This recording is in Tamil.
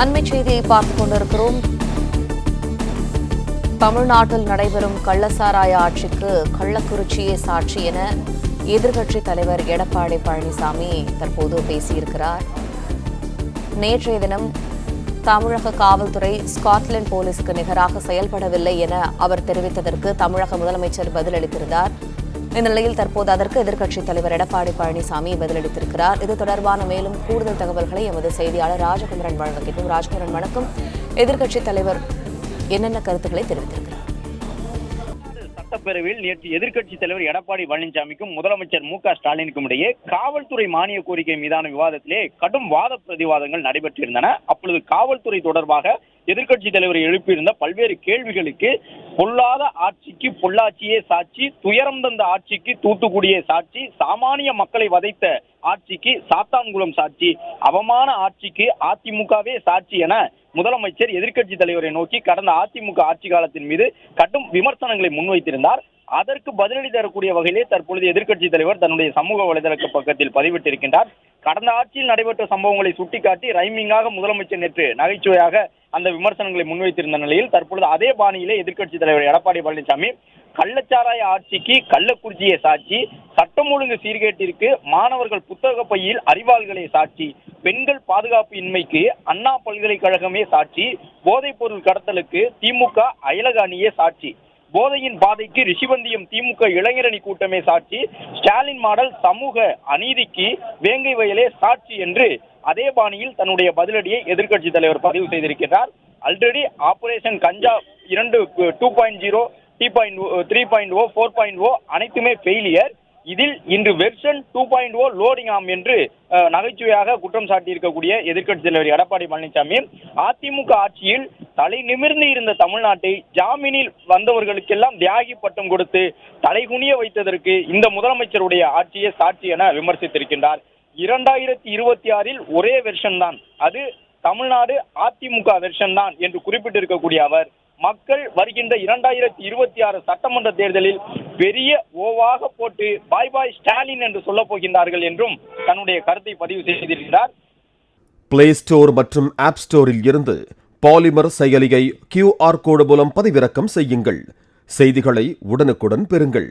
அண்மை செய்தியை பார்த்துக் கொண்டிருக்கிறோம். தமிழ்நாட்டில் நடைபெறும் கள்ளசாராய ஆட்சிக்கு கள்ளக்குறிச்சியே சாட்சி என எதிர்க்கட்சித் தலைவர் எடப்பாடி பழனிசாமி தற்போது பேசியிருக்கிறார். நேற்றைய தினம் தமிழக காவல்துறை ஸ்காட்லாந்து போலீசுக்கு நிகராக செயல்படவில்லை என அவர் தெரிவித்ததற்கு தமிழக முதலமைச்சர் பதிலளித்திருந்தார். இந்த நிலையில் தற்போது அதற்கு எதிர்க்கட்சித் தலைவர் எடப்பாடி பழனிசாமி பதிலளித்திருக்கிறார். இது தொடர்பான மேலும் கூடுதல் தகவல்களை எமது செய்தியாளர் ராஜகுமரன் வழங்குகிறோம். ராஜகுமரன், வணக்கம். எதிர்க்கட்சித் தலைவர் என்னென்ன கருத்துக்களை தெரிவித்திருக்கிறார்? சட்டப்பேரவையில் நேற்று எதிர்க்கட்சித் தலைவர் எடப்பாடி பழனிசாமிக்கும் முதலமைச்சர் மு.க.ஸ்டாலினுக்கும் இடையே காவல்துறை மானிய கோரிக்கை மீதான விவாதத்திலே கடும் வாத பிரதிவாதங்கள் நடைபெற்றிருந்தன. அப்பொழுது காவல்துறை தொடர்பாக எதிர்க்கட்சித் தலைவர் எழுப்பியிருந்த பல்வேறு கேள்விகளுக்கு பொல்லாத ஆட்சிக்கு பொள்ளாச்சியே சாட்சி, துயரம் தந்த ஆட்சிக்கு தூத்துக்குடியே சாட்சி, சாமானிய மக்களை வதைத்த ஆட்சிக்கு சாத்தான்குளம் சாட்சி, அவமான ஆட்சிக்கு அதிமுகவே சாட்சி என முதலமைச்சர் எதிர்க்கட்சி தலைவரை நோக்கி கடந்த அதிமுக ஆட்சி காலத்தின் மீது கடும் விமர்சனங்களை முன்வைத்திருந்தார். அதற்கு பதிலடி தரக்கூடிய வகையிலே தற்பொழுது எதிர்க்கட்சி தலைவர் தன்னுடைய சமூக வலைதள பக்கத்தில் பதிவிட்டிருக்கின்றார். கடந்த ஆட்சியில் நடைபெற்ற சம்பவங்களை சுட்டிக்காட்டி ரைமிங்காக முதலமைச்சர் நேற்று நகைச்சுவையாக அந்த விமர்சனங்களை முன்வைத்திருந்த நிலையில் தற்பொழுது அதே பாணியிலே எதிர்க்கட்சி தலைவர் எடப்பாடி பழனிசாமி கள்ளச்சாராய ஆட்சிக்கு கள்ளக்குறிச்சியே சாட்சி, சட்டம் ஒழுங்கு சீர்கேட்டிற்கு மாணவர்கள் புத்தக பையில் அறிவாள்களே சாட்சி, பெண்கள் பாதுகாப்பு இன்மைக்கு அண்ணா பல்கலைக்கழகமே சாட்சி, போதைப் பொருள் கடத்தலுக்கு திமுக அயலக அணியே சாட்சி, போதையின் பாதைக்கு ரிஷிவந்தியம் திமுக இளைஞரணி கூட்டமே சாட்சி, ஸ்டாலின் மாடல் சமூக அநீதிக்கு வேங்கை வயலே சாட்சி என்று அதே பாணியில் தன்னுடைய பதிலடியை எதிர்க்கட்சி தலைவர் பதிவு செய்திருக்கிறார். ஆல்ரெடி ஆபரேஷன் கஞ்சா 2.0, 3.0, 4.0 அனைத்துமே ஃபெயிலியர். இதில் இன்று வெர்ஷன் 2.0 லோடிங் ஆம் என்று நகைச்சுவையாக குற்றம் சாட்டியிருக்கக்கூடிய எதிர்க்கட்சி தலைவர் எடப்பாடி பழனிசாமி அதிமுக ஆட்சியில் தலை நிமிர்ந்து இருந்த தமிழ்நாட்டை ஜாமீனில் வந்தவர்களுக்கெல்லாம் தியாகி பட்டம் கொடுத்து தலைகுனிய வைத்ததற்கு இந்த முதலமைச்சருடைய ஆட்சியே சாட்சி என விமர்சித்திருக்கின்றார். 2026 ஒரே வெர்ஷன் தான், அது தமிழ்நாடு அதிமுக வெர்ஷன் தான் என்று குறிப்பிட்டிருக்கக்கூடிய அவர் மக்கள் வருகின்ற 2026 சட்டமன்ற தேர்தலில் பெரிய ஓவாக போட்டு பாய் பாய் ஸ்டாலின் என்று சொல்ல போகின்றார்கள் என்றும் தன்னுடைய கருத்தை பதிவு செய்திருக்கிறார். பிளே ஸ்டோர் மற்றும் ஆப் ஸ்டோரில் இருந்து பாலிமர் செயலியை QR கோடு மூலம் பதிவிறக்கம் செய்யுங்கள். செய்திகளை உடனுக்குடன் பெறுங்கள்.